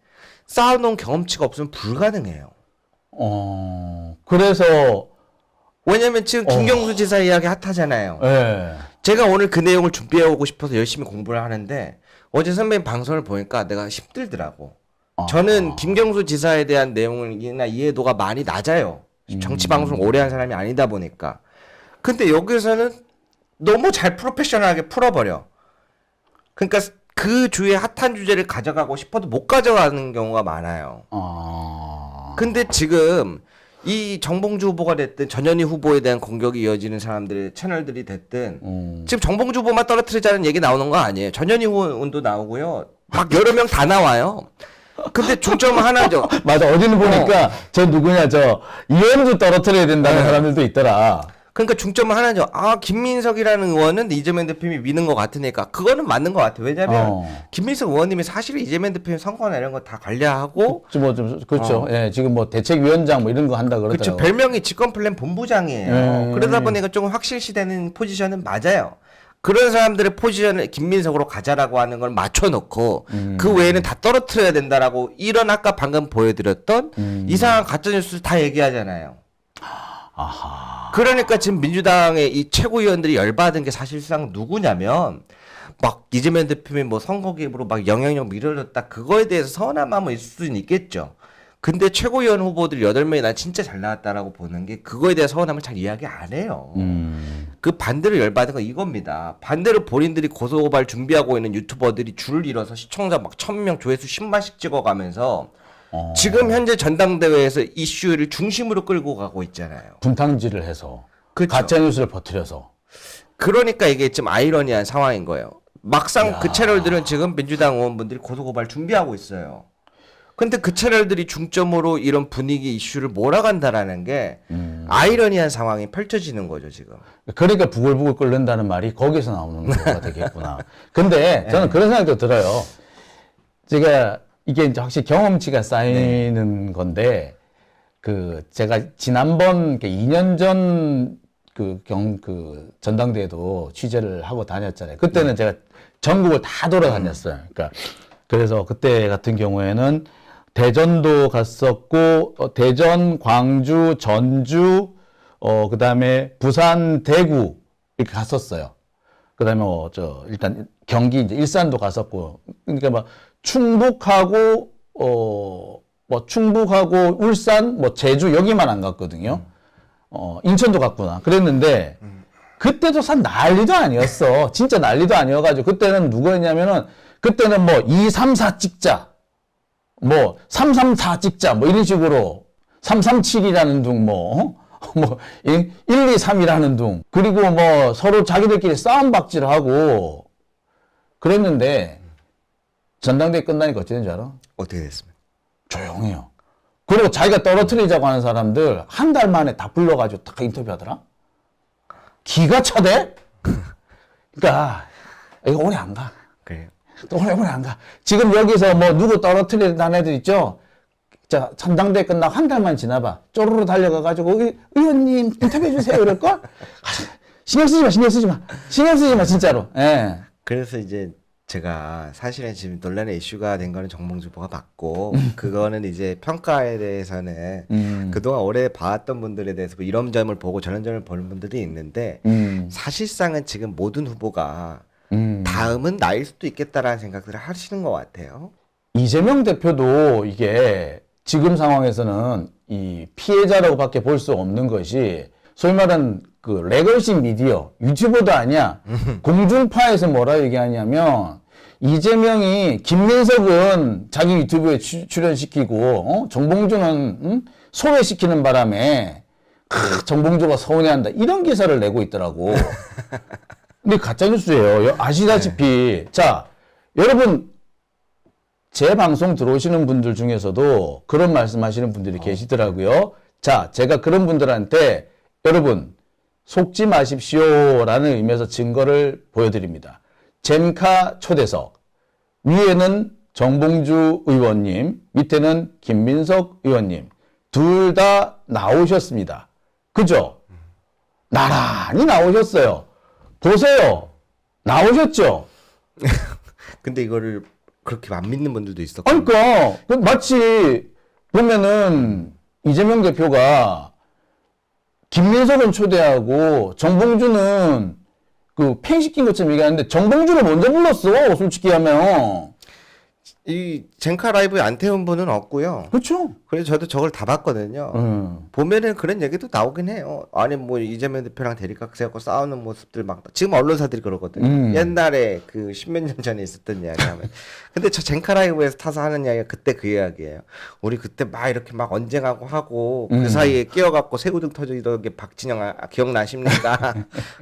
쌓아놓은 경험치가 없으면 불가능해요. 그래서 왜냐면 지금 김경수 지사 이야기 핫하잖아요. 네. 제가 오늘 그 내용을 준비해오고 싶어서 열심히 공부를 하는데 어제 선배님 방송을 보니까 내가 힘들더라고. 저는 김경수 지사에 대한 내용이나 이해도가 많이 낮아요. 정치 방송 오래 한 사람이 아니다 보니까. 근데 여기서는 너무 잘 프로페셔널하게 풀어버려. 그러니까 그 주의 핫한 주제를 가져가고 싶어도 못 가져가는 경우가 많아요. 근데 지금 이 정봉주 후보가 됐든 전현희 후보에 대한 공격이 이어지는 사람들의 채널들이 됐든 지금 정봉주 후보만 떨어뜨리자는 얘기 나오는 거 아니에요. 전현희 후보도 나오고요. 막 여러 명 다 나와요. 근데 중점은 하나죠. 맞아. 어디는 보니까 저 누구냐 저 이현우도 떨어뜨려야 된다는 사람들도 있더라. 그러니까 중점은 하나죠. 아, 김민석이라는 의원은 이재명 대표님이 미는 것 같으니까 그거는 맞는 것 같아요. 왜냐하면 김민석 의원님이 사실은 이재명 대표님 선거나 이런 거 다 관리하고 그렇죠. 예, 지금 뭐 대책위원장 뭐 이런 거 한다 그렇죠. 그러더라고요. 별명이 직권플랜 본부장이에요. 그러다 보니까 조금 확실시되는 포지션은 맞아요. 그런 사람들의 포지션을 김민석으로 가자라고 하는 걸 맞춰놓고 그 외에는 다 떨어뜨려야 된다라고 이런 아까 방금 보여드렸던 이상한 가짜뉴스를 다 얘기하잖아요. 그러니까 지금 민주당의 이 최고위원들이 열받은 게 사실상 누구냐면 막 이재명 대표님이 뭐 선거 개입으로 막 영향력 밀어줬다 그거에 대해서 서운한 마음은 있을 수는 있겠죠. 근데 최고위원 후보들 8명이 난 진짜 잘 나왔다라고 보는 게 그거에 대한 서운함을 잘 이야기 안 해요. 그 반대로 열받은 건 이겁니다. 반대로 본인들이 고소고발 준비하고 있는 유튜버들이 줄을 이뤄서 시청자 막 1000명 조회수 10만씩 찍어가면서 지금 현재 전당대회에서 이슈를 중심으로 끌고 가고 있잖아요. 분탕질을 해서 그쵸. 가짜 뉴스를 퍼뜨려서. 그러니까 이게 좀 아이러니한 상황인 거예요. 막상 그 채널들은 지금 민주당 의원분들이 고소고발 준비하고 있어요. 근데 그 채널들이 중점으로 이런 분위기 이슈를 몰아간다라는 게 아이러니한 상황이 펼쳐지는 거죠, 지금. 그러니까 부글부글 끓는다는 말이 거기서 나오는 거가 되겠구나. 근데 저는 그런 생각도 들어요. 제가 이게 이제 확실히 경험치가 쌓이는 건데, 제가 지난번 2년 전 그 전당대회도 취재를 하고 다녔잖아요. 그때는 제가 전국을 다 돌아다녔어요. 그러니까 그래서 그때 같은 경우에는 대전도 갔었고, 대전, 광주, 전주, 그다음에 부산, 대구 이렇게 갔었어요. 그다음에 일단 경기 이제 일산도 갔었고, 그러니까 막 충북하고 충북하고 울산, 제주 여기만 안 갔거든요. 인천도 갔구나. 그랬는데 그때도 난리도 아니었어. 진짜 난리도 아니어가지고 그때는 누구였냐면은 그때는 2, 3, 4 찍자. 3, 3, 4 찍자. 이런 식으로 3, 3, 7이라는 둥 1, 2, 3이라는 둥. 그리고 서로 자기들끼리 싸움박질을 하고 그랬는데 전당대회 끝나니까 어떻게 된 줄 알아? 어떻게 됐습니까? 조용해요. 그리고 자기가 떨어뜨리자고 하는 사람들 한 달 만에 다 불러가지고 딱 인터뷰하더라? 기가 차대? 그러니까 이거 오래 안 가. 그래요. 또 오래 안 가. 지금 여기서 누구 떨어뜨리는 애들 있죠? 자, 전당대회 끝나고 한 달만 지나봐. 쪼르르 달려가가지고 의원님 인터뷰해주세요 이럴걸? 신경 쓰지 마 진짜로. 예. 그래서 이제 제가 사실은 지금 논란의 이슈가 된 거는 정봉주 후보가 맞고 그거는 이제 평가에 대해서는 그동안 오래 봐왔던 분들에 대해서 이런 점을 보고 저런 점을 보는 분들이 있는데 사실상은 지금 모든 후보가 다음은 나일 수도 있겠다라는 생각들을 하시는 것 같아요. 이재명 대표도 이게 지금 상황에서는 이 피해자라고밖에 볼 수 없는 것이 소위 말하는 레거시 미디어, 유튜버도 아니야. 공중파에서 뭐라 얘기하냐면 이재명이 김민석은 자기 유튜브에 출연시키고 정봉주는 소외시키는 바람에 정봉주가 서운해한다. 이런 기사를 내고 있더라고. 근데 가짜뉴스예요. 아시다시피. 자, 여러분 제 방송 들어오시는 분들 중에서도 그런 말씀하시는 분들이 계시더라고요. 자, 제가 그런 분들한테 여러분 속지 마십시오라는 의미에서 증거를 보여드립니다. 젠카 초대석 위에는 정봉주 의원님, 밑에는 김민석 의원님 둘 다 나오셨습니다. 그죠? 나란히 나오셨어요. 보세요. 나오셨죠? 근데 이거를 그렇게 안 믿는 분들도 있었고. 그러니까 마치 보면은 이재명 대표가 김민석은 초대하고 정봉주는 팬 시킨 것처럼 얘기하는데 정봉주를 먼저 불렀어. 솔직히 하면. 이 젠카 라이브에 안 태운 분은 없고요. 그렇죠. 그래서 저도 저걸 다 봤거든요. 보면은 그런 얘기도 나오긴 해요. 아니 뭐 이재명 대표랑 대립각 세우고 싸우는 모습들 막 지금 언론사들이 그러거든요. 옛날에 그 십몇 년 전에 있었던 이야기 하면. 근데 저 젠카 라이브에서 타서 하는 이야기가 그때 그 이야기예요. 우리 그때 막 이렇게 막 언쟁하고 하고 그 사이에 끼어갖고 새우등 터지던 게 박진영 기억나십니까?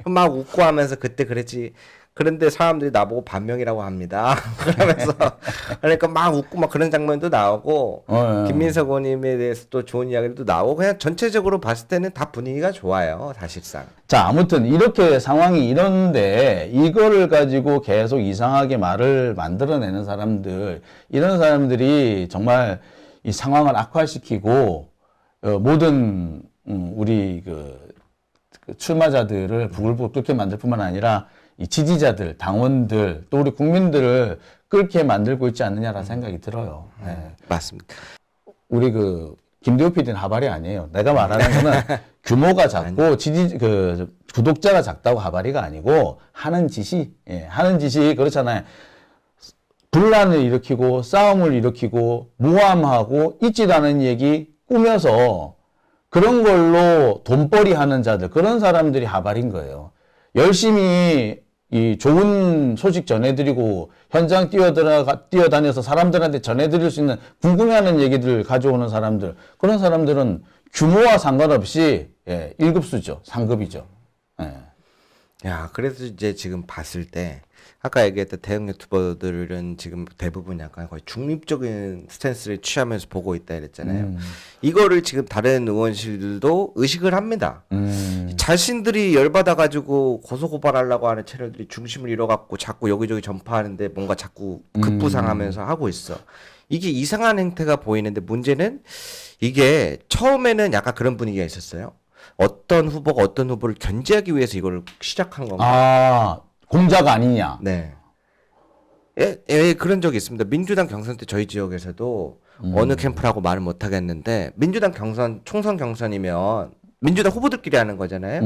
막 웃고 하면서 그때 그랬지. 그런데 사람들이 나보고 반명이라고 합니다. 그러면서 그러니까 막 웃고 막 그런 장면도 나오고 김민석 의원님에 대해서 또 좋은 이야기도 나오고 그냥 전체적으로 봤을 때는 다 분위기가 좋아요. 사실상. 자, 아무튼 이렇게 상황이 이런데 이거를 가지고 계속 이상하게 말을 만들어내는 사람들, 이런 사람들이 정말 이 상황을 악화시키고 모든 우리 그 출마자들을 부글부글 끓게 만들 뿐만 아니라 이 지지자들, 당원들, 또 우리 국민들을 끓게 만들고 있지 않느냐라는 생각이 들어요. 네. 맞습니다. 우리 그 김대호 PD는 하발이 아니에요. 내가 말하는 거는 규모가 작고 구독자가 작다고 하발이가 아니고 하는 짓이 그렇잖아요. 분란을 일으키고 싸움을 일으키고 모함하고 있지도 않은 얘기 꾸며서 그런 걸로 돈벌이 하는 자들, 그런 사람들이 하발인 거예요. 열심히 이 좋은 소식 전해드리고 현장 뛰어다녀서 사람들한테 전해드릴 수 있는 궁금해하는 얘기들 가져오는 사람들, 그런 사람들은 규모와 상관없이 1급수죠. 상급이죠. 예. 야, 그래서 이제 지금 봤을 때 아까 얘기했던 대형 유튜버들은 지금 대부분 약간 거의 중립적인 스탠스를 취하면서 보고 있다 이랬잖아요. 이거를 지금 다른 의원실들도 의식을 합니다. 자신들이 열받아가지고 고소고발하려고 하는 채널들이 중심을 잃어갖고 자꾸 여기저기 전파하는데 뭔가 자꾸 급부상하면서 하고 있어. 이게 이상한 행태가 보이는데 문제는 이게 처음에는 약간 그런 분위기가 있었어요. 어떤 후보가 어떤 후보를 견제하기 위해서 이걸 시작한 건가? 아, 공작 아니냐. 네. 예, 그런 적이 있습니다. 민주당 경선 때 저희 지역에서도 어느 캠프라고 말을 못 하겠는데 민주당 총선 경선이면 민주당 후보들끼리 하는 거잖아요.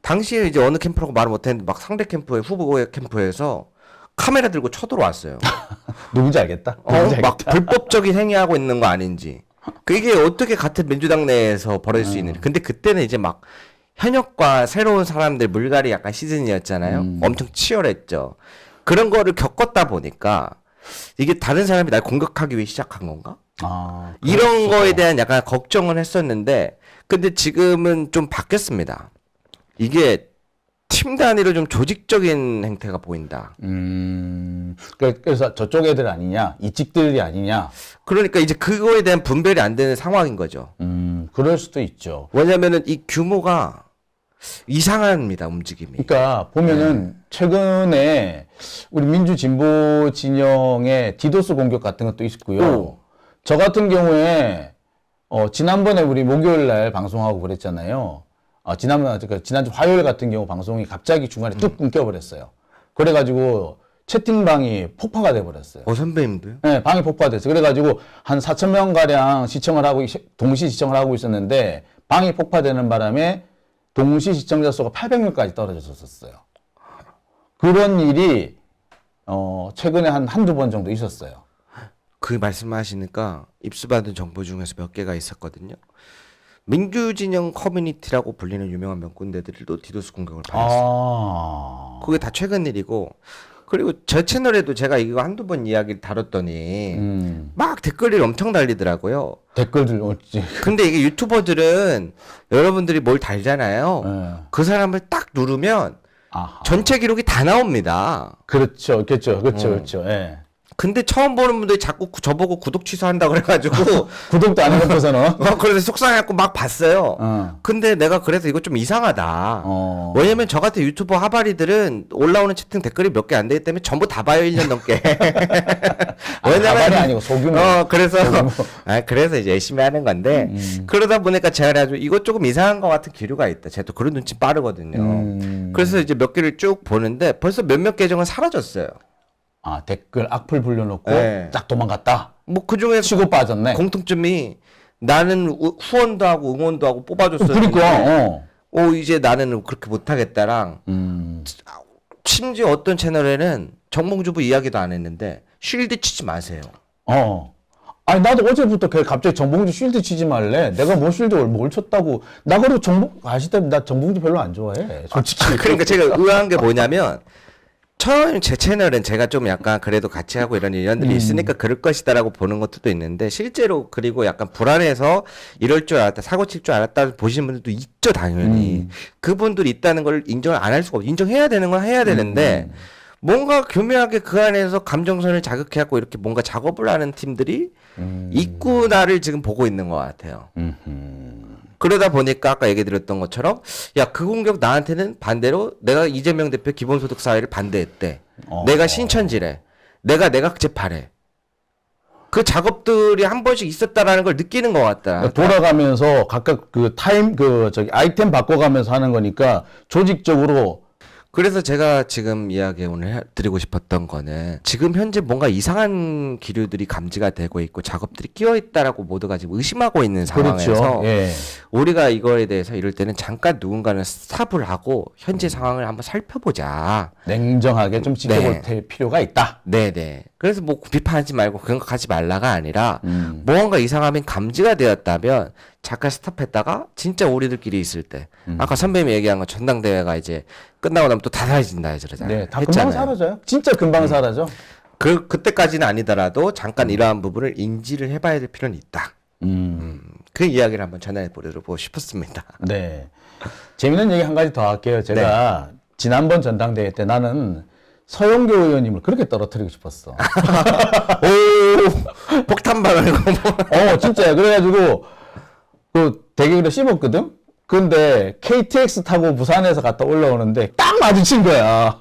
당시에 이제 어느 캠프라고 말을 못 했는데 막 상대 캠프의 후보의 캠프에서 카메라 들고 쳐들어왔어요. 누군지 알겠다. 누군지 알겠다. 막 불법적인 행위하고 있는 거 아닌지. 그게 어떻게 같은 민주당 내에서 벌어질 수 있는. 근데 그때는 이제 막 현역과 새로운 사람들 물갈이 약간 시즌이었잖아요. 엄청 치열했죠. 그런 거를 겪었다 보니까 이게 다른 사람이 날 공격하기 위해 시작한 건가? 아, 이런 거에 대한 약간 걱정을 했었는데 근데 지금은 좀 바뀌었습니다. 이게 팀 단위로 좀 조직적인 행태가 보인다. 그래서 저쪽 애들 아니냐, 이직들이 아니냐. 그러니까 이제 그거에 대한 분별이 안 되는 상황인 거죠. 그럴 수도 있죠. 왜냐면은 이 규모가 이상합니다, 움직임이. 그러니까 보면은 최근에 우리 민주진보 진영의 디도스 공격 같은 것도 있고요. 저 같은 경우에 지난번에 우리 목요일 날 방송하고 그랬잖아요. 지난주 화요일 같은 경우 방송이 갑자기 중간에 뚝 끊겨버렸어요. 그래가지고 채팅방이 폭파가 돼버렸어요. 선배님도요? 네, 방이 폭파됐어요. 그래가지고 한 4,000명 가량 동시 시청을 하고 있었는데 방이 폭파되는 바람에 동시 시청자 수가 800명까지 떨어졌었어요. 그런 일이 최근에 한두 번 정도 있었어요. 그 말씀하시니까 입수받은 정보 중에서 몇 개가 있었거든요. 민주진영 커뮤니티라고 불리는 유명한 명꾼대들도 디도스 공격을 받았어요. 그게 다 최근 일이고 그리고 제 채널에도 제가 이거 한두 번 이야기를 다뤘더니 막 댓글이 엄청 달리더라고요. 댓글들 어찌. 근데 이게 유튜버들은 여러분들이 뭘 달잖아요. 그 사람을 딱 누르면 아하. 전체 기록이 다 나옵니다. 그렇죠. 예. 근데 처음 보는 분들이 자꾸 저보고 구독 취소한다 그래가지고 구독도 안 해놓고서는. 그래서 속상해갖고 막 봤어요. 근데 내가 그래서 이거 좀 이상하다. 왜냐면 저 같은 유튜버 하바리들은 올라오는 채팅 댓글이 몇 개 안 되기 때문에 전부 다 봐요, 1년 넘게. 하발이 아니고 소규모. 그래서 이제 열심히 하는 건데 그러다 보니까 제가 그래가지고 이거 조금 이상한 것 같은 기류가 있다. 제가 또 그런 눈치 빠르거든요. 그래서 이제 몇 개를 쭉 보는데 벌써 몇몇 계정은 사라졌어요. 아, 댓글 악플 불려놓고 네. 딱 도망갔다. 뭐 그중에 치고 빠졌네. 공통점이 나는 후원도 하고 응원도 하고 뽑아줬었는데 그러니까. 이제 나는 그렇게 못하겠다랑 심지어 어떤 채널에는 정몽주부 이야기도 안 했는데 쉴드 치지 마세요. 아니, 나도 어제부터 걔 갑자기 정봉주 쉴드 치지 말래. 내가 뭐 쉴드 뭘 쳤다고. 나 그리고 아시다시피 나 정봉주 별로 안 좋아해. 솔직히. 그러니까 제가 의아한 게 뭐냐면 처음 제 채널은 제가 좀 약간 그래도 같이 하고 이런 인연들이 있으니까 그럴 것이다라고 보는 것도 있는데 실제로 그리고 약간 불안해서 이럴 줄 알았다 사고 칠 줄 알았다 보시는 분들도 있죠 당연히. 그분들이 있다는 걸 인정을 안 할 수가 없고 인정해야 되는 건 해야 되는데 뭔가 교묘하게 그 안에서 감정선을 자극해갖고 이렇게 뭔가 작업을 하는 팀들이 있구나를 지금 보고 있는 것 같아요. 그러다 보니까 아까 얘기 드렸던 것처럼 야, 그 공격 나한테는 반대로 내가 이재명 대표 기본소득 사회를 반대했대. 내가 신천지래. 내가 재파래. 그 작업들이 한 번씩 있었다라는 걸 느끼는 것 같다. 돌아가면서 각각 아이템 바꿔가면서 하는 거니까 조직적으로 그래서 제가 지금 이야기 오늘 드리고 싶었던 거는 지금 현재 뭔가 이상한 기류들이 감지가 되고 있고 작업들이 끼어 있다라고 모두가 지금 의심하고 있는 상황에서 그렇죠. 예. 우리가 이거에 대해서 이럴 때는 잠깐 누군가는 스탑을 하고 현재 상황을 한번 살펴보자. 냉정하게 좀 지켜볼 필요가 있다. 네네. 그래서 뭐 비판하지 말고 그런 거 하지 말라가 아니라 무언가 이상하면 감지가 되었다면 잠깐 스탑했다가 진짜 우리들끼리 있을 때 아까 선배님이 얘기한 건 전당대회가 이제 끝나고 나면 또 다 사라진다 이러잖아요. 네, 다 금방 사라져요. 진짜 금방 사라져. 그때까지는 아니더라도 잠깐 이러한 부분을 인지를 해봐야 될 필요는 있다. 그 이야기를 한번 전해보려고 싶었습니다. 네. 재밌는 얘기 한 가지 더 할게요. 제가 지난번 전당대회 때 나는 서영교 의원님을 그렇게 떨어뜨리고 싶었어. 오, 폭탄방을 진짜야. 그래가지고 그 대기실에 씹었거든. 근데 KTX 타고 부산에서 갔다 올라오는데 딱 마주친 거야.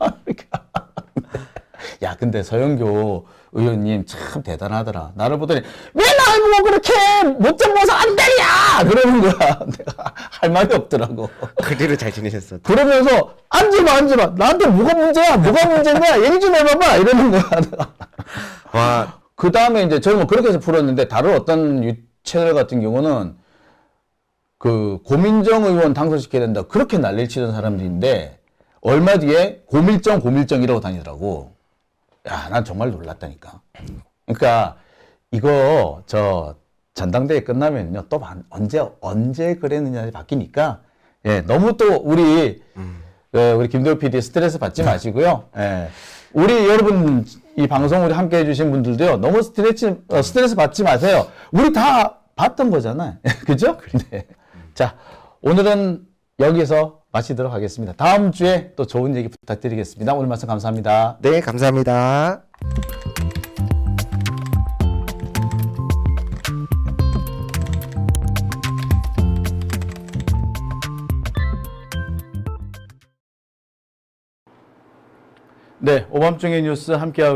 야, 근데 서영교 의원님 참 대단하더라. 나를 보더니 왜 날 보고 그렇게 못좀 보서 안 되냐! 그러는 거야. 내가 할 말이 없더라고. 그 뒤로 잘 지내셨어. 그러면서 앉아봐. 나한테 뭐가 문제야? 뭐가 문제냐? 얘기 좀 해봐봐. 이러는 거야. 와. 그 다음에 이제 저는 뭐 그렇게 해서 풀었는데 다른 어떤 채널 같은 경우는 그 고민정 의원 당선시켜야 된다. 그렇게 난리를 치던 사람들인데 얼마 뒤에 고밀정 이러고 다니더라고. 야, 난 정말 놀랐다니까. 그러니까 이거 전당대회 끝나면요 또 언제 그랬느냐에 바뀌니까 너무 또 우리 김도우 PD 스트레스 받지 마시고요. 우리 여러분 이 방송 우리 함께 해주신 분들도요 너무 스트레스 받지 마세요. 우리 다 봤던 거잖아요. 그죠? 네. 자, 오늘은 여기서 마치도록 하겠습니다. 다음 주에 또 좋은 얘기 부탁드리겠습니다. 오늘 말씀 감사합니다. 네, 감사합니다. 네, 오밤중의 뉴스 함께하고